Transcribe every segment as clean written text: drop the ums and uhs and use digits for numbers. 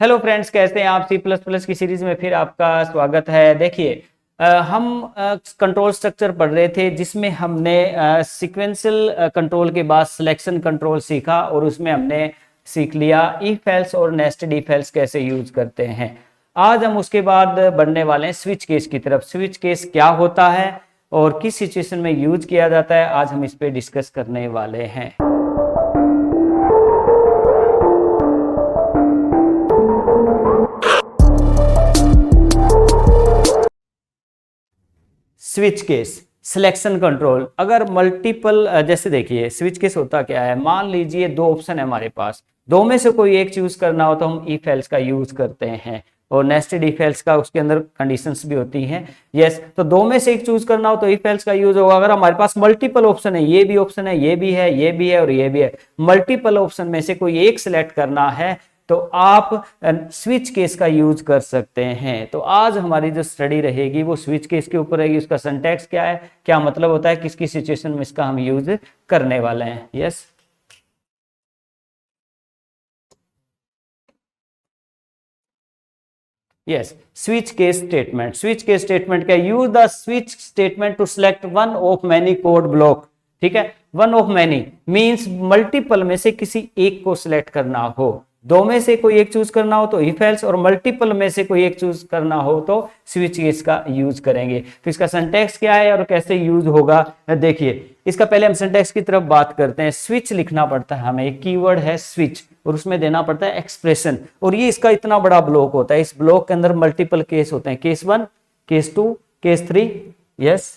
Hello friends, कैसे हैं आप। सी प्लस प्लस की सीरीज में फिर आपका स्वागत है। देखिए हम कंट्रोल स्ट्रक्चर पढ़ रहे थे जिसमें हमने सीक्वेंशियल कंट्रोल के बाद सिलेक्शन कंट्रोल सीखा और उसमें हमने सीख लिया इफ एल्स और नेस्टेड इफ एल्स कैसे यूज करते हैं। आज हम उसके बाद बढ़ने वाले हैं स्विच केस की तरफ। स्विच केस क्या होता है और किस सिचुएशन में यूज किया जाता है, आज हम इस पे डिस्कस करने वाले हैं। स्विच केस सिलेक्शन कंट्रोल, अगर मल्टीपल जैसे देखिए स्विच केस होता क्या है। मान लीजिए दो ऑप्शन है हमारे पास, दो में से कोई एक चूज करना हो तो हम इफ एल्स का यूज करते हैं और नेस्टेड इफ एल्स का उसके अंदर कंडीशंस भी होती हैं। यस, तो दो में से एक चूज करना हो तो इफ एल्स का यूज होगा। अगर हमारे पास मल्टीपल ऑप्शन है, ये भी ऑप्शन है, ये भी है, ये भी है और ये भी है, मल्टीपल ऑप्शन में से कोई एक सिलेक्ट करना है तो आप स्विच केस का यूज कर सकते हैं। तो आज हमारी जो स्टडी रहेगी वो स्विच केस के ऊपर रहेगी। उसका सिंटैक्स क्या है, क्या मतलब होता है, किसकी सिचुएशन में इसका हम यूज करने वाले हैं। Yes, yes, switch case statement. Switch case statement क्या, use the switch statement to select one of many code block. ठीक है, one of many means multiple में से किसी एक को सिलेक्ट करना हो। दो में से कोई एक चूज करना हो तो इफ एल्स, और मल्टीपल में से कोई एक चूज करना हो तो स्विच केस का यूज करेंगे। तो इसका सिंटैक्स क्या है और कैसे यूज होगा, देखिए इसका पहले हम सिंटैक्स की तरफ बात करते हैं। स्विच लिखना पड़ता है हमें, एक कीवर्ड है स्विच और उसमें देना पड़ता है एक्सप्रेशन। और ये इसका इतना बड़ा ब्लॉक होता है, इस ब्लॉक के अंदर मल्टीपल केस होते हैं, केस 1, केस 2, केस 3। यस,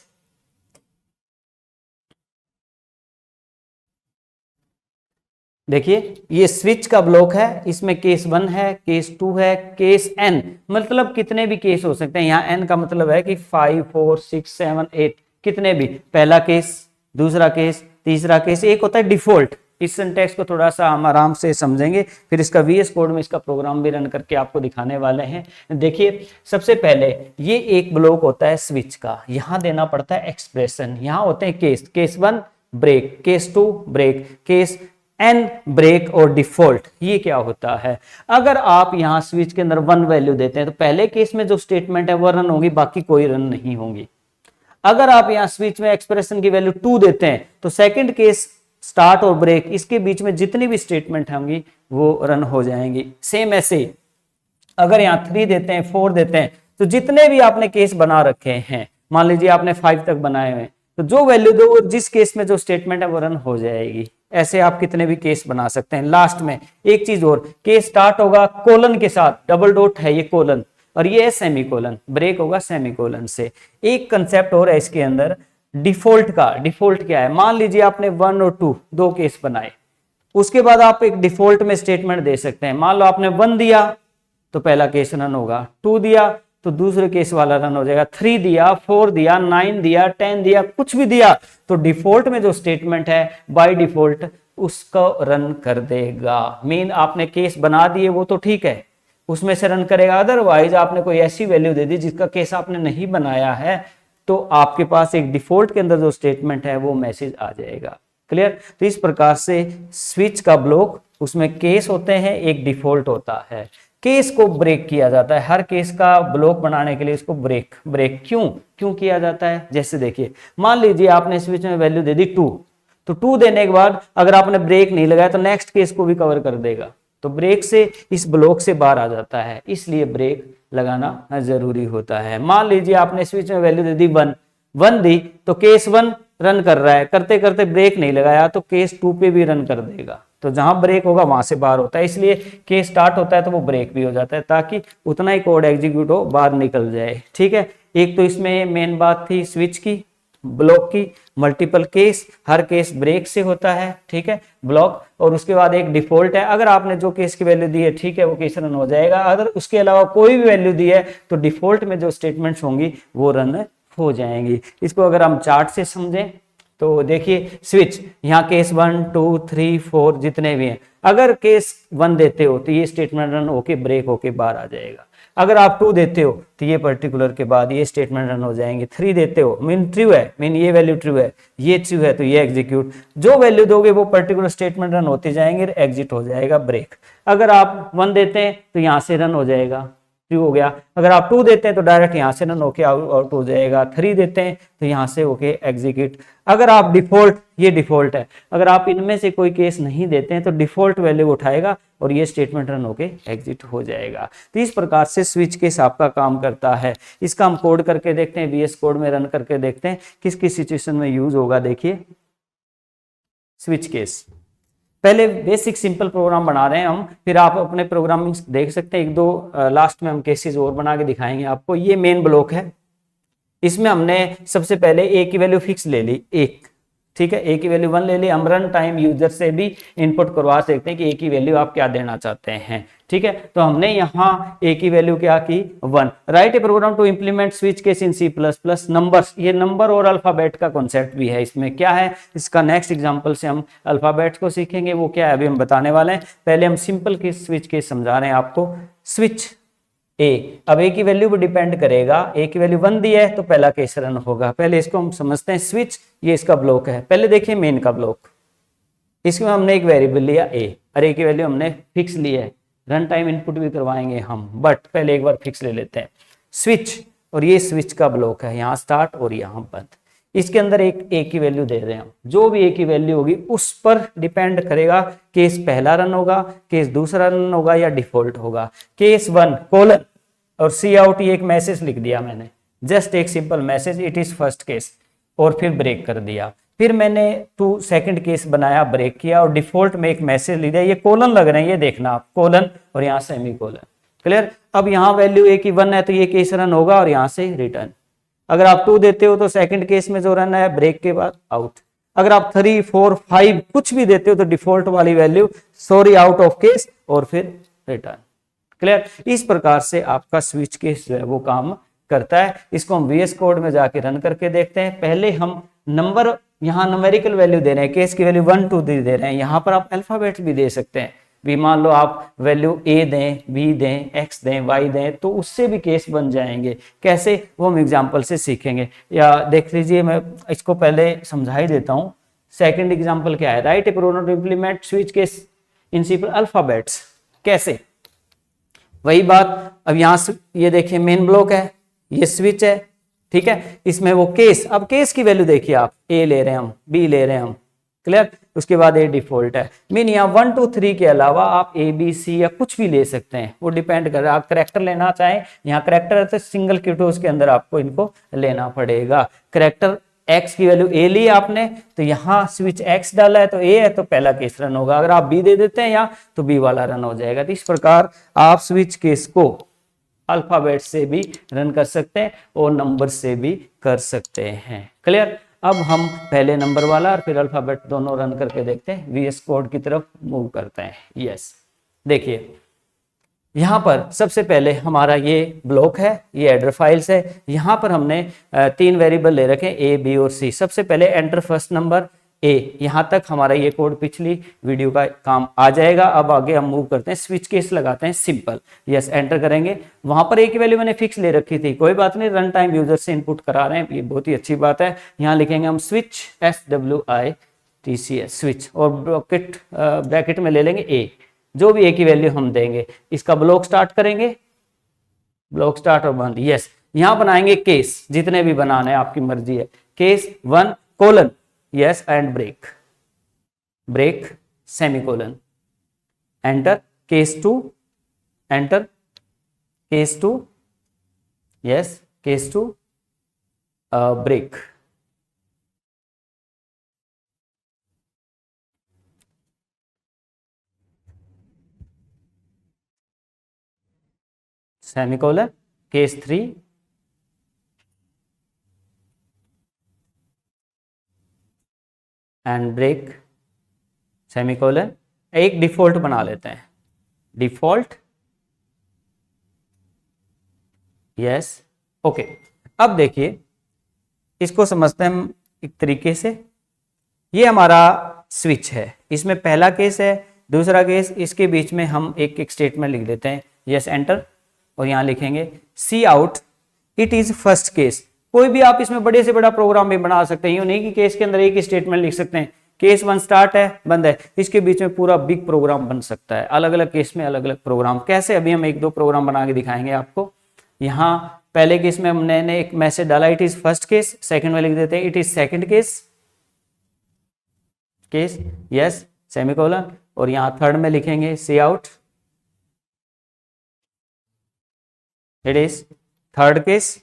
देखिए ये स्विच का ब्लॉक है, इसमें केस 1 है, केस 2 है, केस n, मतलब कितने भी केस हो सकते हैं। यहाँ n का मतलब है कि 5, 4, 6, 7, 8, कितने भी। पहला केस, दूसरा केस, तीसरा केस, एक होता है डिफॉल्ट। इस सिंटैक्स को थोड़ा सा हम आराम से समझेंगे, फिर इसका VS कोड में इसका प्रोग्राम भी रन करके आपको दिखाने वाले हैं। देखिए सबसे पहले ये एक ब्लॉक होता है स्विच का, यहाँ देना पड़ता है एक्सप्रेशन। यहाँ होते हैं case, case 1 break, case 2 break, case n break और डिफॉल्ट। ये क्या होता है, अगर आप यहां स्विच के अंदर 1 वैल्यू देते हैं तो पहले केस में जो स्टेटमेंट है वो रन होगी, बाकी कोई रन नहीं होंगी। अगर आप यहां स्विच में एक्सप्रेशन की वैल्यू 2 देते हैं तो सेकंड केस स्टार्ट और ब्रेक, इसके बीच में जितनी भी स्टेटमेंट होंगी वो रन हो जाएंगी। सेम ऐसे अगर यहां 3 देते हैं, 4 देते हैं, तो जितने भी आपने केस बना रखे हैं, मान लीजिए आपने 5 तक बनाए हुए हैं, तो जो वैल्यू दो जिस केस में जो स्टेटमेंट है वो रन हो जाएगी। ऐसे आप कितने भी केस बना सकते हैं। लास्ट में एक चीज और, केस स्टार्ट होगा कोलन के साथ, डबल डॉट है ये कोलन और ये है सेमी कोलन, ब्रेक होगा सेमी कोलन से। एक कंसेप्ट और है इसके अंदर डिफॉल्ट का। डिफॉल्ट क्या है, मान लीजिए आपने 1 और 2 दो केस बनाए, उसके बाद आप एक डिफॉल्ट में स्टेटमेंट दे सकते हैं। मान लो आपने 1 दिया तो पहला केस रन होगा, 2 दिया तो दूसरे केस वाला रन हो जाएगा, 3 दिया, 4 दिया, 9 दिया, 10 दिया, कुछ भी दिया तो डिफॉल्ट में जो स्टेटमेंट है बाय डिफॉल्ट उसको रन कर देगा। मीन आपने केस बना दिए वो तो ठीक है, उसमें से रन करेगा। अदरवाइज आपने कोई ऐसी वैल्यू दे दी जिसका केस आपने नहीं बनाया है तो आपके पास एक डिफॉल्ट के अंदर जो स्टेटमेंट है वो मैसेज आ जाएगा। क्लियर। तो इस प्रकार से स्विच का ब्लॉक, उसमें केस होते हैं, एक डिफॉल्ट होता है। केस को ब्रेक किया जाता है, हर केस का ब्लॉक बनाने के लिए इसको ब्रेक क्यों किया जाता है। जैसे देखिए मान लीजिए आपने स्विच में वैल्यू दे दी 2, तो 2 देने के बाद अगर आपने ब्रेक नहीं लगाया तो नेक्स्ट केस को भी कवर कर देगा, तो ब्रेक से इस ब्लॉक से बाहर आ जाता है, इसलिए ब्रेक लगाना जरूरी होता है। मान लीजिए आपने स्विच में वैल्यू दे दी 1 दी तो केस 1 रन कर रहा है, करते करते ब्रेक नहीं लगाया तो केस 2 पे भी रन कर देगा, तो जहां ब्रेक होगा वहां से बाहर होता है, इसलिए केस स्टार्ट होता है तो वो ब्रेक भी हो जाता है ताकि उतना ही कोड एग्जीक्यूट हो, बाहर निकल जाए। ठीक है, एक तो इसमें मेन बात थी स्विच की, ब्लॉक की, मल्टीपल केस, हर केस ब्रेक से होता है। ठीक है, ब्लॉक, और उसके बाद एक डिफॉल्ट है, अगर आपने जो केस की वैल्यू दी है ठीक है वो केस रन हो जाएगा, अगर उसके अलावा कोई भी वैल्यू दी है तो डिफॉल्ट में जो स्टेटमेंट्स होंगी वो रन हो जाएंगी। इसको अगर हम चार्ट से समझें तो देखिए स्विच, यहाँ केस 1, 2, 3, 4 जितने भी हैं, अगर केस 1 देते हो तो ये स्टेटमेंट रन होके ब्रेक होके बाहर आ जाएगा। अगर आप 2 देते हो तो ये पर्टिकुलर के बाद ये स्टेटमेंट रन हो जाएंगे। 3 देते हो मीन ट्रू है, मीन ये वैल्यू ट्रू है, ये ट्रू है तो ये एग्जीक्यूट, जो वैल्यू दोगे वो पर्टिकुलर स्टेटमेंट रन होते जाएंगे, एग्जिट हो जाएगा ब्रेक। अगर आप 1 देते हैं तो यहाँ से रन हो जाएगा, ट्रू हो गया। अगर आप 2 देते हैं तो डायरेक्ट यहाँ से रन होके आउट हो जाएगा। 3 देते हैं तो यहाँ से होके एग्जीक्यूट। अगर आप डिफॉल्ट, ये डिफॉल्ट है, अगर आप इनमें से कोई केस नहीं देते हैं तो डिफॉल्ट वैल्यू उठाएगा और ये स्टेटमेंट रन होके एग्जिट हो जाएगा। तो इस प्रकार से स्विच केस आपका काम करता है। इसका हम कोड करके देखते हैं, VS कोड में रन करके देखते हैं किस किस सिचुएशन में यूज होगा। देखिए स्विच केस, पहले बेसिक सिंपल प्रोग्राम बना रहे हैं हम, फिर आप अपने प्रोग्रामिंग देख सकते हैं। 1-2 लास्ट में हम केसेस और बना के दिखाएंगे आपको। ये मेन ब्लॉक है, इसमें हमने सबसे पहले ए की वैल्यू फिक्स ले ली 1, ठीक है, ए की वैल्यू 1 ले ली। हम रन टाइम यूजर से भी इनपुट करवा सकते हैं कि ए की वैल्यू आप क्या देना चाहते हैं, ठीक है। तो हमने यहाँ ए की वैल्यू क्या की 1। Write a program to implement switch case in C++। Numbers, ये नंबर और अल्फाबेट का कॉन्सेप्ट भी है इसमें। क्या है इसका नेक्स्ट एग्जांपल से हम अल्फाबेट्स को सीखेंगे, वो क्या है अभी हम बताने वाले हैं। पहले हम सिंपल केस स्विच केस समझा रहे हैं आपको। स्विच ए, अब ए की वैल्यू पर डिपेंड करेगा। ए की वैल्यू 1 दी है तो पहला केस रन होगा। पहले इसको हम समझते हैं। स्विच, ये इसका ब्लॉक है। पहले देखिए मेन का ब्लॉक, इसमें हमने एक वेरिएबल लिया ए और ए की वैल्यू हमने फिक्स ली है। रन टाइम इनपुट भी करवाएंगे हम, बट पहले एक बार फिक्स ले लेते हैं। स्विच, और ये स्विच का ब्लॉक है, यहाँ स्टार्ट और यहाँ बंद। इसके अंदर एक ए की वैल्यू दे रहे हैं हम। जो भी ए की वैल्यू होगी उस पर डिपेंड करेगा केस पहला रन होगा, केस दूसरा रन होगा या डिफॉल्ट होगा। केस 1 कोलन और सी आउट, ये एक मैसेज लिख दिया मैंने, जस्ट एक simple message, it is first case, और फिर ब्रेक कर दिया। फिर मैंने 2 सेकंड केस बनाया, ब्रेक किया और डिफॉल्ट में एक मैसेज लिख दिया। ये कोलन लग रहे हैं, ये देखना आप, कोलन और यहाँ सेमी कोलन। क्लियर। अब यहाँ वैल्यू ए की 1 है तो ये केस रन होगा और यहाँ से रिटर्न। अगर आप 2 देते हो तो सेकंड केस में जो रन है ब्रेक के बाद आउट। अगर आप 3, 4, 5 कुछ भी देते हो तो डिफॉल्ट वाली value sorry out of case और फिर रिटर्न। क्लियर। इस प्रकार से आपका स्विच केस जो है वो काम करता है। इसको हम VS कोड में जाके रन करके देखते हैं। पहले हम नंबर, यहाँ न्यूमेरिकल वैल्यू दे रहे हैं, केस की वैल्यू 1, 2 दे रहे हैं। यहाँ पर आप अल्फाबेट भी दे सकते हैं। भी मान लो आप वैल्यू A दें, B दें, X दें, Y दें, तो उससे भी केस बन जाएंगे। कैसे, वो हम एग्जाम्पल से सीखेंगे। या देख लीजिए, मैं इसको पहले समझा ही देता हूँ। सेकेंड एग्जाम्पल क्या है, write a program to implement switch case in simple alphabets. कैसे, वही बात। अब यहाँ ये देखिए मेन ब्लॉक है, ये स्विच है, ठीक है। इसमें वो केस, अब केस की वैल्यू देखिए आप, ए ले रहे हैं हम, बी ले रहे हैं हम। क्लियर। उसके बाद ए डिफॉल्ट है। मीन यहाँ 1, 2, 3 के अलावा आप A, B, C या कुछ भी ले सकते हैं, वो डिपेंड कर रहा है। आप करेक्टर लेना चाहें, यहाँ करेक्टर है तो सिंगल क्यूटोस के अंदर आपको इनको लेना पड़ेगा। करेक्टर X की वैल्यू A ली आपने तो यहाँ स्विच X डाला है तो A है तो पहला केस रन होगा। अगर आप B दे देते हैं यहाँ तो B वाला रन हो जाएगा। तो इस प्रकार आप स्विच केस को अल्फाबेट से भी रन कर सकते हैं और नंबर से भी कर सकते हैं। क्लियर। अब हम पहले नंबर वाला और फिर अल्फाबेट दोनों रन करके देखते हैं। VS कोड की तरफ मूव करते हैं। यस, देखिए यहाँ पर सबसे पहले हमारा ये ब्लॉक है, ये हेडर फाइल्स है। यहाँ पर हमने 3 वेरिएबल ले रखे हैं, A, B और C। सबसे पहले एंटर फर्स्ट नंबर A। यहाँ तक हमारा ये कोड पिछली वीडियो का काम आ जाएगा। अब आगे हम मूव करते हैं, स्विच केस लगाते हैं सिंपल। यस, एंटर करेंगे। वहां पर A की वैल्यू मैंने फिक्स ले रखी थी, कोई बात नहीं, रन टाइम यूजर से इनपुट करा रहे हैं, ये बहुत ही अच्छी बात है। यहाँ लिखेंगे हम स्विच SWITCH स्विच, और ब्रैकेट में ले लेंगे A, जो भी A की वैल्यू हम देंगे। इसका ब्लॉक स्टार्ट करेंगे, ब्लॉक स्टार्ट और बंद। यस, यहाँ बनाएंगे केस, जितने भी बनाने आपकी मर्जी है। Case 1 colon, yes, and break, break semicolon, enter. Case 2 enter, case 2, yes, case 2 break. Semicolon, case 3 and break semicolon. एक डिफॉल्ट बना लेते हैं, डिफॉल्ट, यस, ओके। अब देखिए इसको समझते हैं हम एक तरीके से। ये हमारा स्विच है, इसमें पहला केस है, दूसरा केस, इसके बीच में हम एक एक स्टेटमेंट लिख देते हैं, यस एंटर, और यहाँ लिखेंगे cout it is first case. कोई भी आप इसमें बड़े से बड़ा प्रोग्राम भी बना सकते हैं, यूं नहीं कि केस के अंदर एक ही स्टेटमेंट लिख सकते हैं। केस 1 स्टार्ट है, बंद है, इसके बीच में पूरा बिग प्रोग्राम बन सकता है। अलग अलग केस में अलग अलग प्रोग्राम, कैसे अभी हम एक दो प्रोग्राम बना के दिखाएंगे आपको। यहाँ पहले केस में हमने एक मैसेज डाला it is first case, second में लिख देते हैं it is second case yes semicolon, और यहाँ थर्ड में लिखेंगे cout it is third case.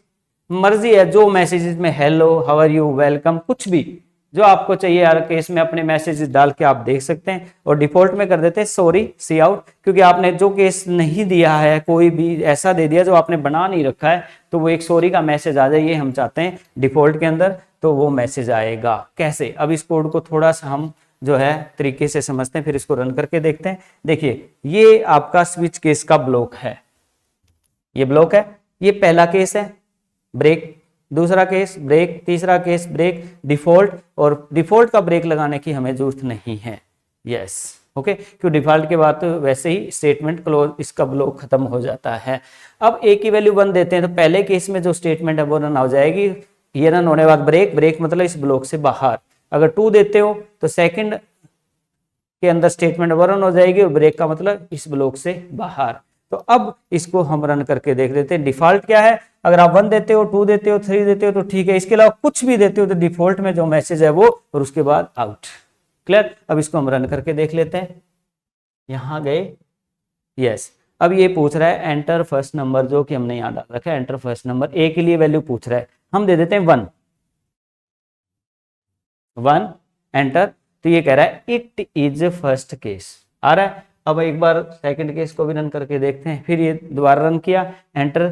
मर्जी है, जो मैसेजेस में hello, how are you, welcome, कुछ भी जो आपको चाहिए हर केस में अपने मैसेजेस डाल के आप देख सकते हैं। और डिफॉल्ट में कर देते हैं सॉरी सी आउट, क्योंकि आपने जो केस नहीं दिया है, कोई भी ऐसा दे दिया जो आपने बना नहीं रखा है, तो वो एक सॉरी का मैसेज आ जाए, ये हम चाहते हैं डिफॉल्ट के अंदर, तो वो मैसेज आएगा। कैसे, अब इस कोड को थोड़ा सा हम जो है तरीके से समझते हैं, फिर इसको रन करके देखते हैं। देखिए ये आपका स्विच केस का ब्लॉक है, ये ब्लॉक है, ये पहला केस है ब्रेक, दूसरा केस ब्रेक, तीसरा केस ब्रेक, डिफॉल्ट, और डिफॉल्ट का ब्रेक लगाने की हमें जरूरत नहीं है। यस ओके, क्यों डिफॉल्ट के बाद तो वैसे ही स्टेटमेंट क्लोज, इसका ब्लॉक खत्म हो जाता है। अब ए की वैल्यू 1 देते हैं तो पहले केस में जो स्टेटमेंट है वो रन हो जाएगी, ये रन होने के बाद ब्रेक, ब्रेक मतलब इस ब्लॉक से बाहर। अगर 2 देते हो तो सेकंड के अंदर स्टेटमेंट वो रन हो जाएगी, और ब्रेक का मतलब इस ब्लॉक से बाहर। तो अब इसको हम रन करके देख लेते हैं। डिफॉल्ट क्या है, अगर आप 1 देते हो, 2 देते हो, 3 देते हो तो ठीक है, इसके अलावा कुछ भी देते हो तो डिफॉल्ट में जो मैसेज है वो, और उसके बाद आउट। क्लियर, अब इसको हम रन करके देख लेते हैं। यहां गए, यस, अब ये पूछ रहा है एंटर फर्स्ट नंबर, जो कि हमने यहां डाल रखा है एंटर फर्स्ट नंबर। ए के लिए वैल्यू पूछ रहा है, हम दे देते हैं 1 एंटर, तो ये कह रहा है इट इज फर्स्ट केस आ रहा है। अब एक बार सेकंड केस को भी रन करके देखते हैं, फिर ये दोबारा रन किया, एंटर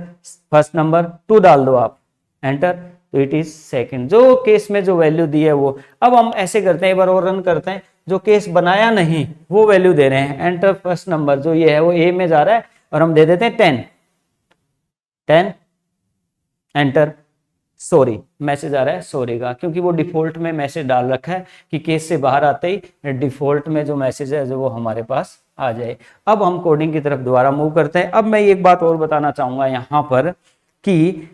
फर्स्ट नंबर 2 डाल दो आप, एंटर, तो इट इज सेकंड, जो केस में जो वैल्यू दी है वो। अब हम ऐसे करते हैं, एक बार और रन करते हैं, जो केस बनाया नहीं वो वैल्यू दे रहे हैं, एंटर फर्स्ट नंबर जो ये है वो ए में जा रहा है, और हम दे देते हैं 10 एंटर, सॉरी मैसेज आ रहा है सॉरी का, क्योंकि वो डिफॉल्ट में मैसेज डाल रखा है कि केस से बाहर आते ही डिफॉल्ट में जो मैसेज है जो वो हमारे पास आ जाए। अब हम कोडिंग की तरफ दोबारा मूव करते हैं। अब मैं एक बात और बताना चाहूंगा यहाँ पर कि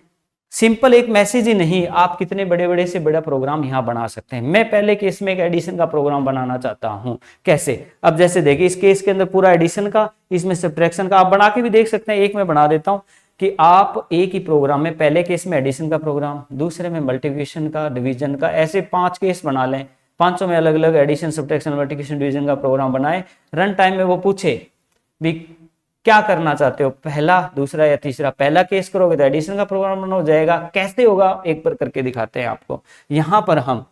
सिंपल एक मैसेज ही नहीं, आप कितने बड़े बड़े से बड़ा प्रोग्राम यहाँ बना सकते हैं। मैं पहले केस में एक एडिशन का प्रोग्राम बनाना चाहता हूँ, कैसे, अब जैसे देखिए इस केस के अंदर पूरा एडिशन का, इसमें सब्ट्रैक्शन का, आप बना के भी देख सकते हैं। एक मैं बना देता हूँ कि आप एक ही प्रोग्राम में पहले केस में एडिशन का प्रोग्राम, दूसरे में मल्टीप्लिकेशन का, डिवीजन का, ऐसे 5 केस बना लें, 500 में अलग अलग एडिशन, सब्ट्रैक्शन, मल्टीप्लिकेशन, डिवीजन का प्रोग्राम बनाए। रन टाइम में वो पूछे भी क्या करना चाहते हो, पहला, दूसरा या तीसरा। पहला केस करोगे तो एडिशन का प्रोग्राम रन हो जाएगा। कैसे होगा एक बार करके दिखाते हैं आपको। यहाँ पर हम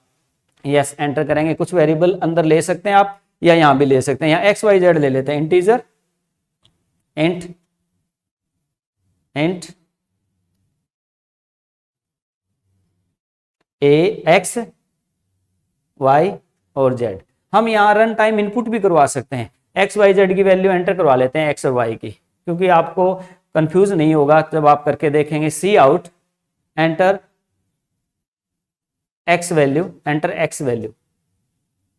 यस एंटर करेंगे, कुछ वेरिएबल अंदर ले सकते हैं आप, या यहाँ भी ले सकते हैं। यहाँ XYZ ले लेते हैं, integer int A X Y और Z। हम यहाँ रन टाइम इनपुट भी करवा सकते हैं, XYZ की वैल्यू एंटर करवा लेते हैं, X और Y की, क्योंकि आपको कंफ्यूज नहीं होगा जब आप करके देखेंगे। Cout enter X value, enter X value,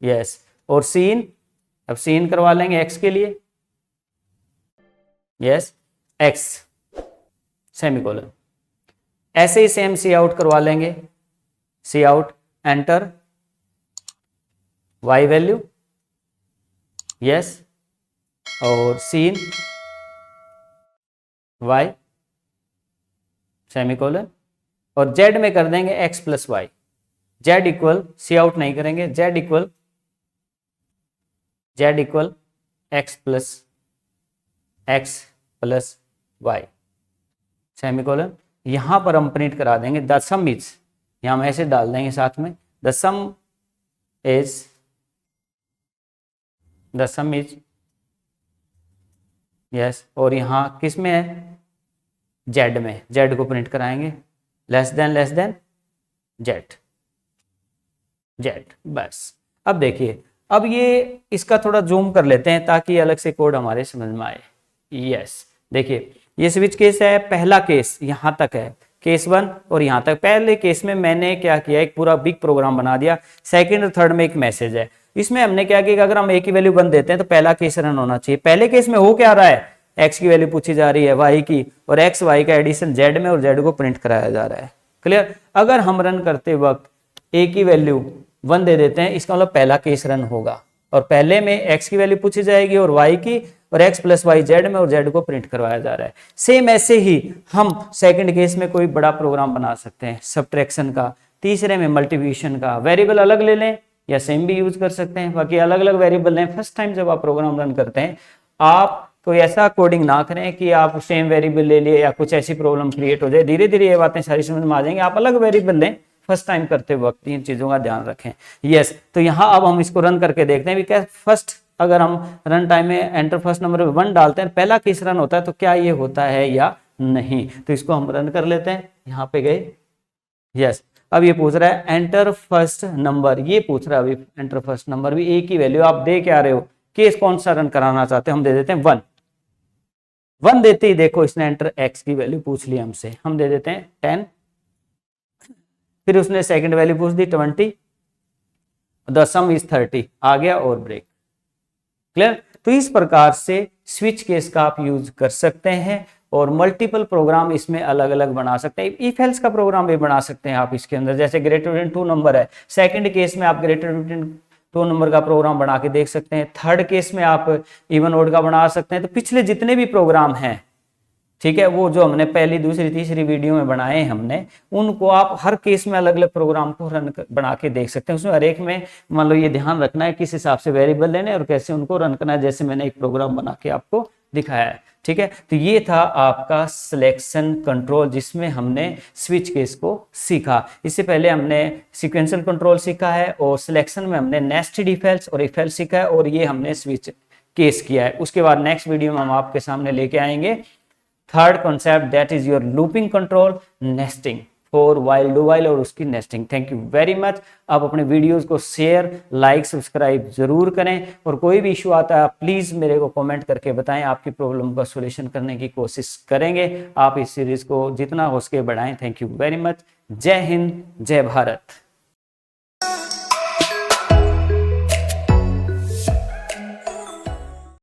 yes, और सीन, अब सीन करवा लेंगे X के लिए, यस X सेमीकोलन। ऐसे ही सेम सी आउट करवा लेंगे, cout enter Y value, yes, और सीन Y सेमीकोलन, और Z में कर देंगे X plus Y। Z equal, cout नहीं करेंगे, Z equal X plus Y semicolon. यहां पर हम प्रिंट करा देंगे द सम इज, यहां हम ऐसे डाल देंगे साथ में, द सम इज यस, और यहां किस में है, Z में, Z को प्रिंट कराएंगे, लेस देन Z, बस। अब देखिए, अब ये इसका थोड़ा जूम कर लेते हैं ताकि अलग से कोड हमारे समझ में आए। यस देखिए, ये स्विच केस है, पहला केस यहां तक है, केस 1 और यहां तक। पहले केस में मैंने क्या किया, एक पूरा बिग प्रोग्राम बना दिया, सेकंड और थर्ड में एक मैसेज है। इसमें हमने क्या किया कि अगर हम a की वैल्यू 1 देते हैं तो पहला केस रन होना चाहिए। पहले केस में हो क्या रहा है, x की वैल्यू पूछी जा रही है y की, और x y का एडिशन z में और z को प्रिंट कराया जा रहा है। क्लियर। अगर हम रन करते वक्त a की वैल्यू 1 दे देते हैं, इसका मतलब पहला केस रन होगा, और पहले में x की वैल्यू पूछी जाएगी और y की, और x प्लस वाई z में और z को प्रिंट करवाया जा रहा है। सेम ऐसे ही हम सेकंड केस में कोई बड़ा प्रोग्राम बना सकते हैं सब्ट्रैक्शन का, तीसरे में मल्टीप्लिकेशन का। वेरिएबल अलग ले लें या सेम भी यूज कर सकते हैं, बाकी अलग अलग वेरिएबल लें। फर्स्ट टाइम जब आप प्रोग्राम रन करते हैं, आप कोई ऐसा कोडिंग ना करें कि आप सेम वेरिएबल ले लिए या कुछ ऐसी प्रॉब्लम क्रिएट हो जाए। धीरे धीरे ये बातें सारी समझ में आ जाएंगी। आप अलग वेरिएबल लें फर्स्ट टाइम करते वक्त, इन चीजों का ध्यान रखें। यस, तो यहाँ अब हम इसको रन करके देखते हैं कि फर्स्ट, अगर हम रन टाइम में एंटर फर्स्ट नंबर 1 डालते हैं, पहला केस रन होता है, तो क्या ये होता है या नहीं। तो इसको हम रन कर लेते हैं। यहाँ पे गए, यस। अब ये पूछ रहा है एंटर फर्स्ट नंबर, ये पूछ रहा है अभी एंटर फर्स्ट नंबर, भी ए की वैल्यू आप दे क्या रहे हो, केस कौन सा रन कराना चाहते हैं। हम दे देते हैं 1 देते ही देखो इसने एंटर एक्स की वैल्यू पूछ ली हमसे, हम दे देते हैं 10। फिर उसने सेकंड वैल्यू पूछ दी 20, द सम इज 30, आ गया और ब्रेक। क्लियर। तो इस प्रकार से स्विच केस का आप यूज कर सकते हैं और मल्टीपल प्रोग्राम इसमें अलग अलग बना सकते हैं। इफ एल्स का प्रोग्राम भी बना सकते हैं आप इसके अंदर, जैसे ग्रेटर देन 2 नंबर है, सेकंड केस में आप ग्रेटर देन 2 नंबर का प्रोग्राम बना के देख सकते हैं। थर्ड केस में आप इवन ओड का बना सकते हैं। तो पिछले जितने भी प्रोग्राम हैं, ठीक है, वो जो हमने पहली दूसरी तीसरी वीडियो में बनाए हमने, उनको आप हर केस में अलग अलग प्रोग्राम को रन बना के देख सकते हैं। उसमें हर एक में मान लो ये ध्यान रखना है किस हिसाब से वेरिएबल लेने और कैसे उनको रन करना है, जैसे मैंने एक प्रोग्राम बना के आपको दिखाया है। ठीक है, तो ये था आपका सिलेक्शन कंट्रोल, जिसमें हमने स्विच केस को सीखा। इससे पहले हमने सीक्वेंशियल कंट्रोल सीखा है, और सिलेक्शन में हमने नेस्टेड इफ एल्स और इफ एल्स सीखा है, और ये हमने स्विच केस किया है। उसके बाद नेक्स्ट वीडियो में हम आपके सामने लेके आएंगे third concept, that is your looping control, nesting for while do while और उसकी nesting. Thank you very much. आप अपने वीडियोस को शेयर, लाइक, सब्सक्राइब जरूर करें, और कोई भी इशू आता है प्लीज मेरे को कमेंट करके बताएं। आपकी प्रॉब्लम का सॉल्यूशन करने की कोशिश करेंगे। आप इस सीरीज को जितना हो सके बढ़ाएं। Thank you very much. जय हिंद, जय भारत।